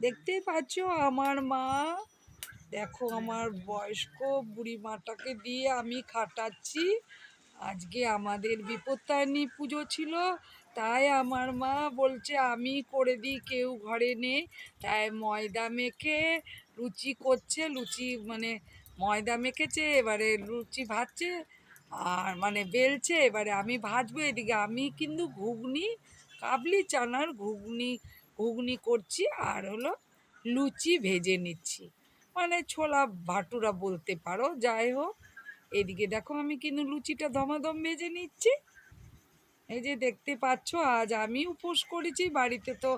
দেখতেই পাচ্ছ আমার মা, দেখো আমার বয়স্ক বুড়ি মাটাকে দিয়ে আমি খাটাচ্ছি। আজকে আমাদের বিপত্তারিণী পুজো ছিল, তাই আমার মা বলছে আমি করে দিই, কেউ ঘরে নেই, তাই ময়দা মেখে লুচি করছে। লুচি মানে ময়দা মেখেছে, এবারে লুচি ভাজছে আর মানে বেলছে, এবারে আমি ভাজবো। এদিকে আমি কিন্তু ঘুগনি, কাবলি চানার ঘুগনি ঘুগনি করছি আর হলো লুচি ভেজে নিচ্ছি, মানে ছোলা ভাটুরা বলতে পারো। যাই হোক, এদিকে দেখো আমি কিন্তু লুচিটা ধমাধম ভেজে নিচ্ছি। এই যে দেখতে পাচ্ছ, আজ আমি উপোস করেছি, বাড়িতে তো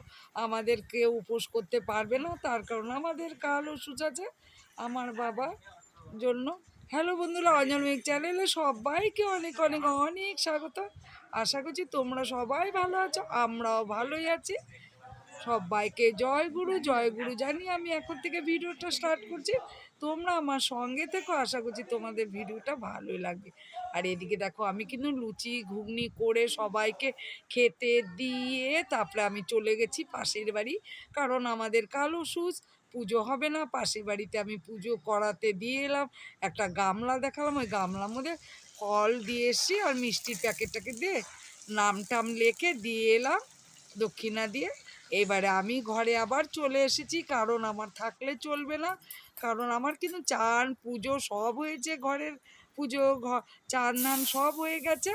আমাদের কেউ উপোস করতে পারবে না, তার কারণ আমাদের কাল ওষুধ আছে আমার বাবা জন্য। হ্যালো বন্ধুরা, অঞ্জন মেঘ চ্যানেলে সবাইকে অনেক অনেক অনেক স্বাগত। আশা করছি তোমরা সবাই ভালো আছো, আমরাও ভালোই আছি। সবাইকে জয় গুরু জানিয়ে আমি এখন থেকে ভিডিওটা স্টার্ট করছি। তোমরা আমার সঙ্গে থেকো, আশা করছি তোমাদের ভিডিওটা ভালোই লাগবে। আর এদিকে দেখো আমি কিন্তু লুচি ঘুগনি করে সবাইকে খেতে দিয়ে তারপরে আমি চলে গেছি পাশের বাড়ি, কারণ আমাদের কালো সুচ পুজো হবে না, পাশের বাড়িতে আমি পুজো করাতে দিয়ে এলাম। একটা গামলা দেখালাম, ওই গামলার মধ্যে ফল দিয়ে এসছি আর মিষ্টির প্যাকেটটাকে দিয়ে নাম টাম লেখে দিয়ে এলাম দক্ষিণা দিয়ে। এবারে আমি ঘরে আবার চলে এসেছি, কারণ আমার থাকলে চলবে না, কারণ আমার কিন্তু চান পুজো সব হয়েছে, ঘরের পুজো চান ধান সব হয়ে গেছে।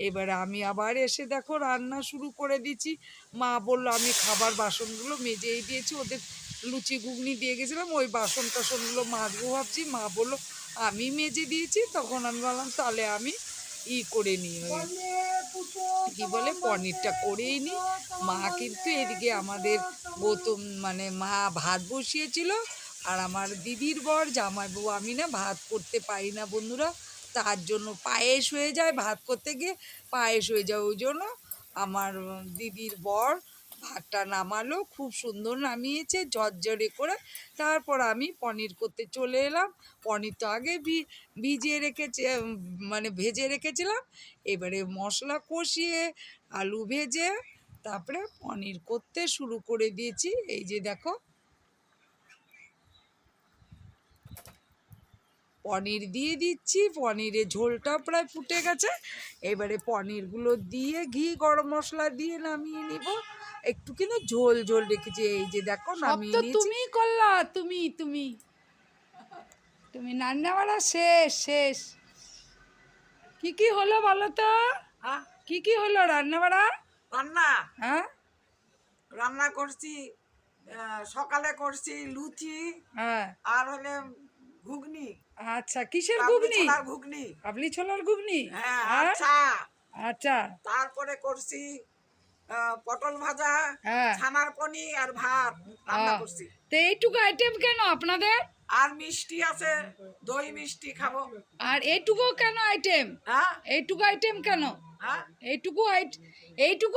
এবারে আমি আবার এসে দেখো রান্না শুরু করে দিচ্ছি। মা বললো, আমি খাবার বাসনগুলো মেজেই দিয়েছি, ওদের লুচি ঘুগনি দিয়ে গেছিলাম, ওই বাসন টাসনগুলো মাজবো ভাবছি। মা বললো আমি মেজে দিয়েছি, তখন আমি বললাম তাহলে আমি করে নিই, কি বলে পনিরটা করেই নিই। মা কিন্তু এদিকে আমাদের গৌতম মানে মা ভাত বসিয়েছিল, আর আমার দিদির বর জামাইবাবু, আমি না ভাত করতে পারি না বন্ধুরা, তার জন্য পায়েস হয়ে যায়, ভাত করতে গিয়ে পায়েস হয়ে যায়, ওই জন্য আমার দিদির বর ভাতটা নামালো, খুব সুন্দর নামিয়েছে ঝরঝরে করে। তারপর আমি পনির করতে চলে এলাম। পনির তো আগে ভিজিয়ে রেখেছে, মানে ভেজে রেখেছিলাম। এবারে মশলা কষিয়ে আলু ভেজে তারপরে পনির করতে শুরু করে দিয়েছি। এই যে দেখো পনির দিয়ে দিচ্ছি, পনিরের ঝোলটা প্রায় ফুটে গেছে। এবারে পনিরগুলো দিয়ে ঘি গরম মশলা দিয়ে নামিয়ে নিব। একটু কিন্তু ঝোল ঝোল রেখেছি, এই যে দেখো নামিয়ে নিয়েছি। তুমি করলা, তুমি তুমি রান্না বাড়া শেষ শেষ। কি কি হলো বলো তো? হ্যাঁ, কি কি হলো রান্না বাড়া? রান্না হ্যাঁ রান্না করছি। সকালে করছি লুচি হ্যাঁ। আর হলে ঘুগনি, আচ্ছা, কিসের কাবলি ঘুগনি? ছোলার ঘুগনি। কাবলি ছোলার ঘুগনি। হ্যাঁ, আর আর চা। আচ্ছা। তারপরে করছি পটল ভাজা, হ্যাঁ। ছানার পনির আর ভাত রান্না করছি। তো এইটুকু আইটেম কেন আপনাদের? আর মিষ্টি আছে, দই মিষ্টি খাবো। আর এইটুকু কেন আইটেম? হ্যাঁ এইটুকু আইটেম কেন? হ্যাঁ, এইটুকু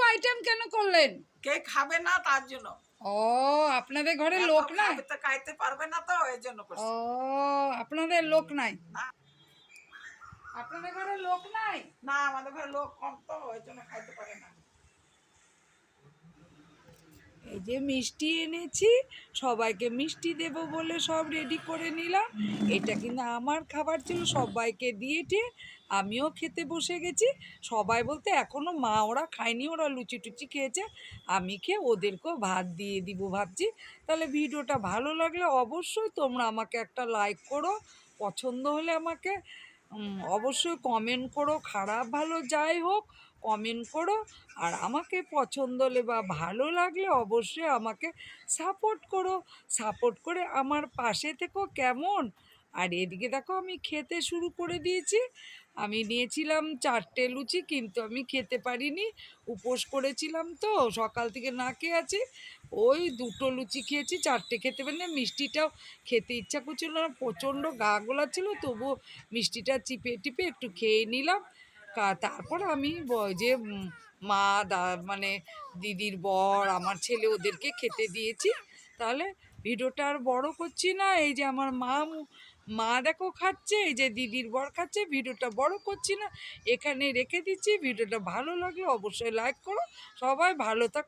আইটেম কেন করলেন? কে খাবে না তার জন্য। ও, আপনাদের ঘরে এত লোক নাই? খাবে তো খাইতে পারবে না, তো এই জন্য ও, করছি। আপনাদের লোক নাই? না, আপনাদের ঘরে লোক নাই? না, আমাদের ঘরে লোক কম, তো ওই জন্য খাইতে পারে না। এই যে মিষ্টি এনেছি, সবাইকে মিষ্টি দেব বলে সব রেডি করে নিলাম। এটা কিন্তু আমার খাবার ছিল, সবাইকে দিয়েছে, আমিও খেতে বসে গেছি। সবাই বলতে এখনও মা ওরা খায়নি, ওরা লুচি টুচি খেয়েছে, আমি খেয়ে ওদেরকেও ভাত দিয়ে দিব ভাবছি। তাহলে ভিডিওটা ভালো লাগলে অবশ্যই তোমরা আমাকে একটা লাইক করো, পছন্দ হলে আমাকে অবশ্যই কমেন্ট করো, খারাপ ভালো যাই হোক কমেন্ট করো। আর আমাকে পছন্দ হলে বা ভালো লাগলে অবশ্যই আমাকে সাপোর্ট করো, সাপোর্ট করে আমার পাশে থেকো, কেমন? আর এদিকে দেখো আমি খেতে শুরু করে দিয়েছি। আমি নিয়েছিলাম 4টে লুচি, কিন্তু আমি খেতে পারিনি, উপোস করেছিলাম তো, সকাল থেকে না খেয়ে আছি। ওই 2টো লুচি খেয়েছি, 4টে খেতে পারিনি। মিষ্টিটাও খেতে ইচ্ছা করছিল না, প্রচণ্ড গা গোলাচ্ছিল, তবুও মিষ্টিটা চিপে টিপে একটু খেয়ে নিলাম। তারপর আমি যে মা মানে দিদির বর আমার ছেলে ওদেরকে খেতে দিয়েছি। তাহলে ভিডিওটা আর বড় করছি না। এই যে আমার মা মা দেখো খাচ্ছে, এই যে দিদির বর খাচ্ছে। ভিডিওটা বড় করছি না, এখানে রেখে দিচ্ছি। ভিডিওটা ভালো লাগলে অবশ্যই লাইক করো। সবাই ভালো থাকো।